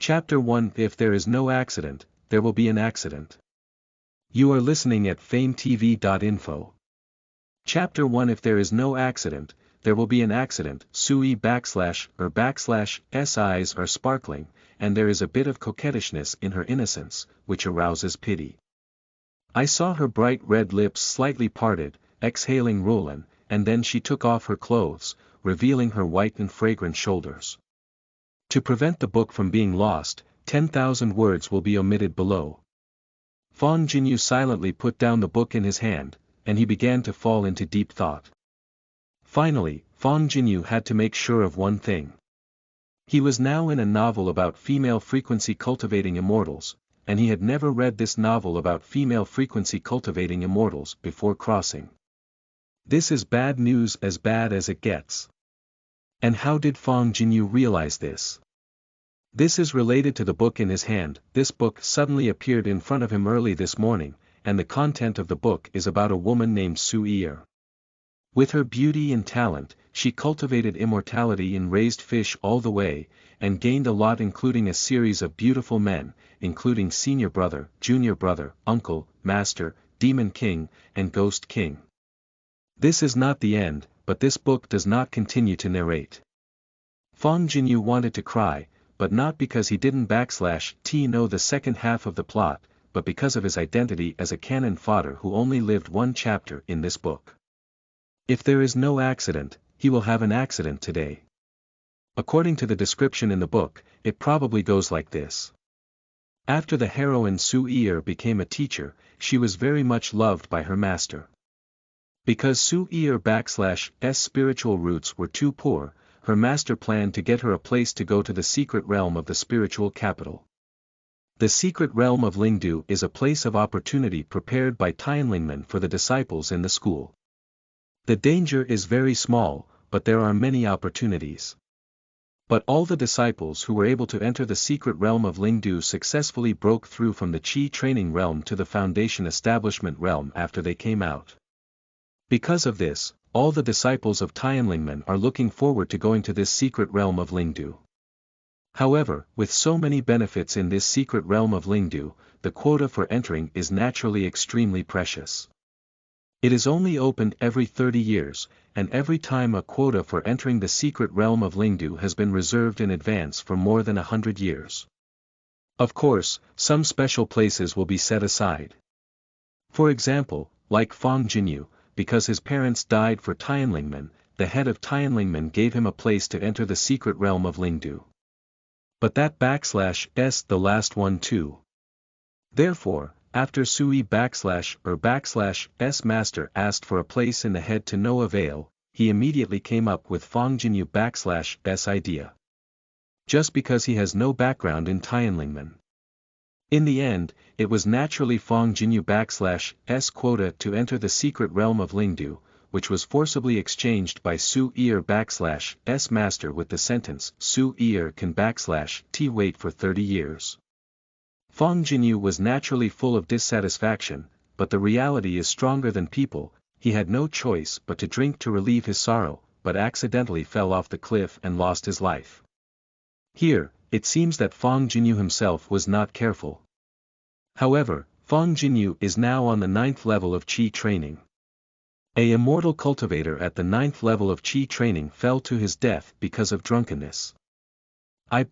Chapter 1 If there is no accident, there will be an accident. You are listening at famvetv.info. Chapter 1 If there is no accident, there will be an accident. Sui /s eyes are sparkling, and there is a bit of coquettishness in her innocence, which arouses pity. I saw her bright red lips slightly parted, exhaling Roland, and then she took off her clothes, revealing her white and fragrant shoulders. To prevent the book from being lost, 10,000 words will be omitted below. Fong Jinyu silently put down the book in his hand, and he began to fall into deep thought. Finally, Fong Jinyu had to make sure of one thing. He was now in a novel about female frequency cultivating immortals, and he had never read this novel about female frequency cultivating immortals before crossing. This is bad news, as bad as it gets. And how did Fong Jinyu realize this? This is related to the book in his hand. This book suddenly appeared in front of him early this morning, and the content of the book is about a woman named Su-er. With her beauty and talent, she cultivated immortality and raised fish all the way, and gained a lot, including a series of beautiful men, including Senior Brother, Junior Brother, Uncle, Master, Demon King, and Ghost King. This is not the end, but this book does not continue to narrate. Fong Jinyu wanted to cry, but not because he didn't know the second half of the plot, but because of his identity as a canon fodder who only lived one chapter in this book. If there is no accident, he will have an accident today. According to the description in the book, it probably goes like this. After the heroine Su-er became a teacher, she was very much loved by her master. Because Su-er's spiritual roots were too poor, her master planned to get her a place to go to the secret realm of the spiritual capital. The secret realm of Lingdu is a place of opportunity prepared by Tianlingmen for the disciples in the school. The danger is very small, but there are many opportunities. But all the disciples who were able to enter the secret realm of Lingdu successfully broke through from the Qi training realm to the foundation establishment realm after they came out. Because of this, all the disciples of Tianlingmen are looking forward to going to this secret realm of Lingdu. However, with so many benefits in this secret realm of Lingdu, the quota for entering is naturally extremely precious. It is only opened every 30 years, and every time a quota for entering the secret realm of Lingdu has been reserved in advance for more than 100 years. Of course, some special places will be set aside. For example, like Fong Jinyu, because his parents died for Tianlingmen, the head of Tianlingmen gave him a place to enter the secret realm of Lingdu. But that /s the last one too. Therefore, after Sui /s master asked for a place in the head to no avail, he immediately came up with Fong Jinyu /s idea. Just because he has no background in Tianlingmen. In the end, it was naturally Fong Jinyu /s quota to enter the secret realm of Lingdu, which was forcibly exchanged by Su-er /s master with the sentence, Su-er can /t wait for 30 years. Fong Jinyu was naturally full of dissatisfaction, but the reality is stronger than people. He had no choice but to drink to relieve his sorrow, but accidentally fell off the cliff and lost his life. Here, it seems that Fong Jinyu himself was not careful. However, Fong Jinyu is now on the 9th level of Qi training. A immortal cultivator at the 9th level of Qi training fell to his death because of drunkenness. I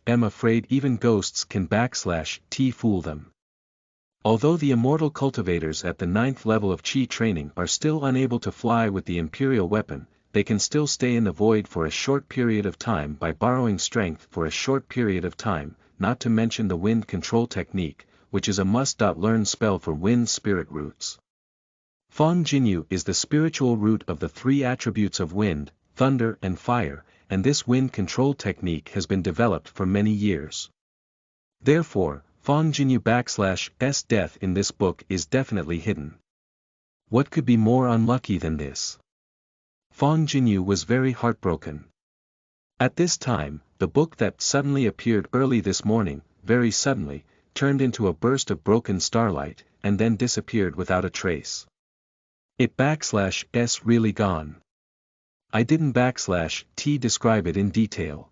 am afraid even ghosts can /t fool them. Although the immortal cultivators at the 9th level of Qi training are still unable to fly with the imperial weapon, they can still stay in the void for a short period of time by borrowing strength for a short period of time, not to mention the wind control technique, which is a must-learn spell for wind spirit roots. Fong Jinyu is the spiritual root of the 3 attributes of wind, thunder and fire, and this wind control technique has been developed for many years. Therefore, Fong Jinyu /s death in this book is definitely hidden. What could be more unlucky than this? Fong Jinyu was very heartbroken. At this time, the book that suddenly appeared early this morning, very suddenly, turned into a burst of broken starlight, and then disappeared without a trace. It /s really gone. I didn't /t describe it in detail.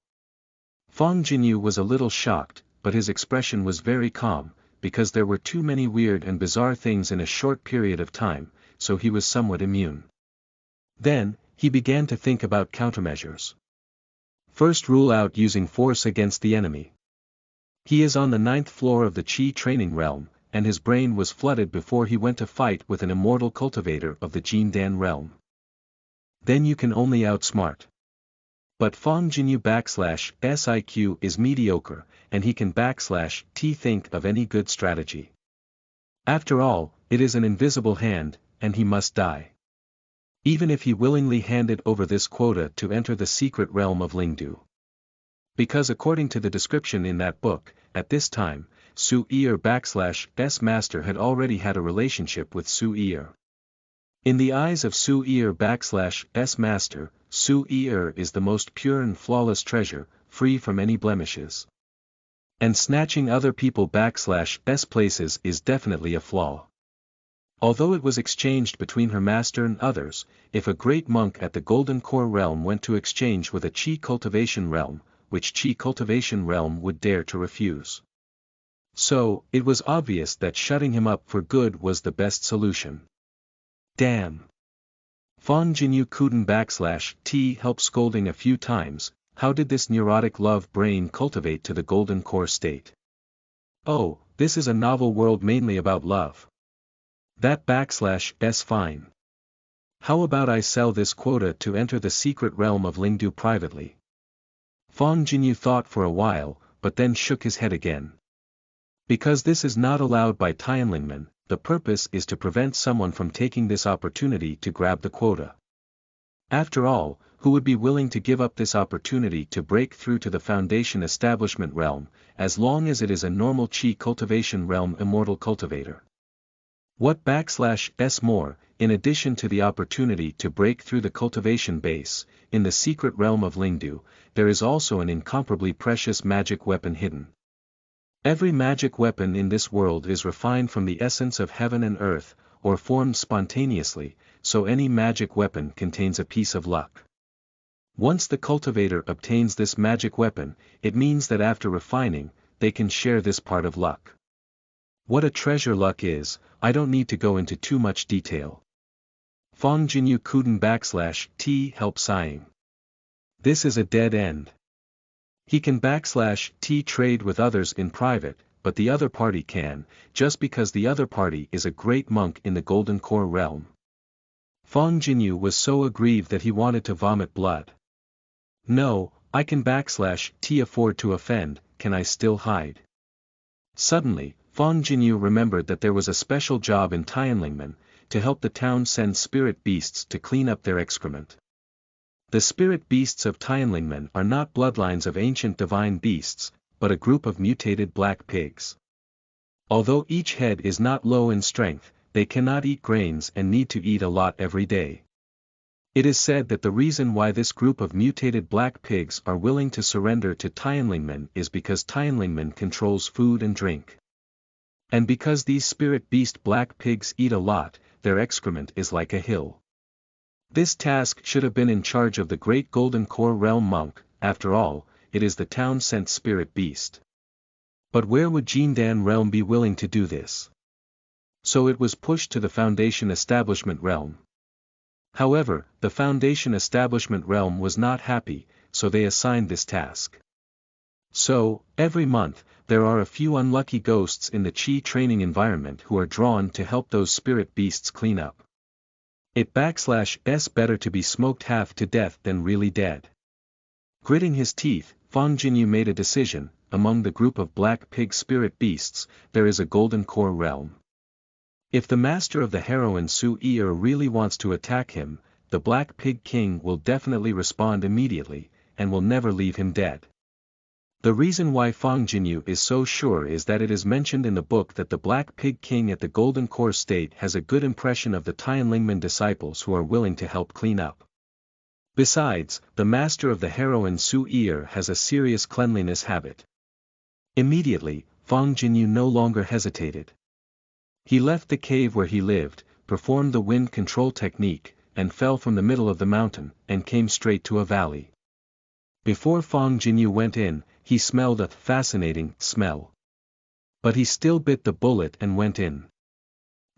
Fang Jinyu was a little shocked, but his expression was very calm, because there were too many weird and bizarre things in a short period of time, so he was somewhat immune. Then, he began to think about countermeasures. First, rule out using force against the enemy. He is on the 9th floor of the Qi training realm, and his brain was flooded before he went to fight with an immortal cultivator of the Jindan realm. Then you can only outsmart. But Fang Jinyu / SIQ is mediocre, and he can / T think of any good strategy. After all, it is an invisible hand, and he must die. Even if he willingly handed over this quota to enter the secret realm of Lingdu. Because according to the description in that book, at this time, Su Yi / S Master had already had a relationship with Su Yi. In the eyes of Su Yi / S Master, Su Yi is the most pure and flawless treasure, free from any blemishes. And snatching other people / S places is definitely a flaw. Although it was exchanged between her master and others, if a great monk at the Golden Core realm went to exchange with a Qi cultivation realm, which Qi cultivation realm would dare to refuse? So, it was obvious that shutting him up for good was the best solution. Damn. Fang Jinyu couldn't / T help scolding a few times. How did this neurotic love brain cultivate to the Golden Core state? Oh, this is a novel world mainly about love. That / S fine. How about I sell this quota to enter the secret realm of Lingdu privately? Fang Jinyu thought for a while, but then shook his head again. Because this is not allowed by Tianlingmen, the purpose is to prevent someone from taking this opportunity to grab the quota. After all, who would be willing to give up this opportunity to break through to the Foundation Establishment realm, as long as it is a normal Qi cultivation realm immortal cultivator? What / S more, in addition to the opportunity to break through the cultivation base, in the secret realm of Lingdu, there is also an incomparably precious magic weapon hidden. Every magic weapon in this world is refined from the essence of heaven and earth, or formed spontaneously, so any magic weapon contains a piece of luck. Once the cultivator obtains this magic weapon, it means that after refining, they can share this part of luck. What a treasure luck is, I don't need to go into too much detail. Fang Jinyu couldn't / T help sighing. This is a dead end. He can / T trade with others in private, but the other party can, just because the other party is a great monk in the Golden Core realm. Fang Jinyu was so aggrieved that he wanted to vomit blood. No, I can / T afford to offend, can I still hide? Suddenly, Fang Jinyu remembered that there was a special job in Tianlingmen, to help the town send spirit beasts to clean up their excrement. The spirit beasts of Tianlingmen are not bloodlines of ancient divine beasts, but a group of mutated black pigs. Although each head is not low in strength, they cannot eat grains and need to eat a lot every day. It is said that the reason why this group of mutated black pigs are willing to surrender to Tianlingmen is because Tianlingmen controls food and drink. And because these spirit beast black pigs eat a lot, their excrement is like a hill. This task should have been in charge of the great Golden Core realm monk, after all, it is the town-sent spirit beast. But where would Jindan realm be willing to do this? So it was pushed to the Foundation Establishment realm. However, the Foundation Establishment realm was not happy, so they assigned this task. So, every month, there are a few unlucky ghosts in the Qi training environment who are drawn to help those spirit beasts clean up. It /S better to be smoked half to death than really dead. Gritting his teeth, Fang Jinyu made a decision. Among the group of black pig spirit beasts, there is a Golden Core realm. If the master of the heroine Su Yi really wants to attack him, the Black Pig King will definitely respond immediately, and will never leave him dead. The reason why Fang Jinyu is so sure is that it is mentioned in the book that the Black Pig King at the Golden Core state has a good impression of the Tianlingmen disciples who are willing to help clean up. Besides, the master of the heroine Su Yi has a serious cleanliness habit. Immediately, Fang Jinyu no longer hesitated. He left the cave where he lived, performed the wind control technique, and fell from the middle of the mountain, and came straight to a valley. Before Fang Jinyu went in, he smelled a fascinating smell. But he still bit the bullet and went in.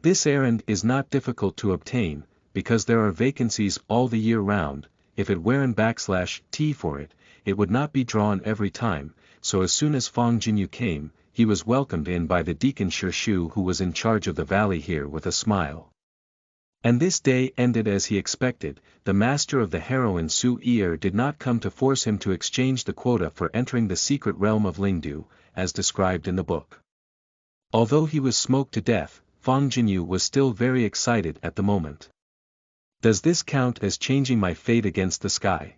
This errand is not difficult to obtain, because there are vacancies all the year round. If it weren't /T for it, it would not be drawn every time, so as soon as Fong Jinyu came, he was welcomed in by the deacon Shu who was in charge of the valley here with a smile. And this day ended as he expected. The master of the heroine Su Er did not come to force him to exchange the quota for entering the secret realm of Lingdu, as described in the book. Although he was smoked to death, Fong Jinyu was still very excited at the moment. Does this count as changing my fate against the sky?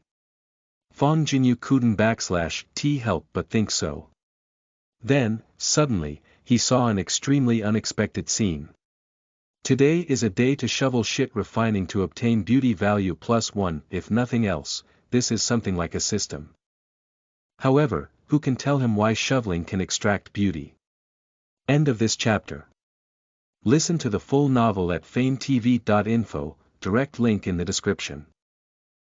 Fong Jinyu couldn't /T help but think so. Then, suddenly, he saw an extremely unexpected scene. Today is a day to shovel shit refining to obtain beauty value +1, if nothing else, this is something like a system. However, who can tell him why shoveling can extract beauty? End of this chapter. Listen to the full novel at FameTV.info, direct link in the description.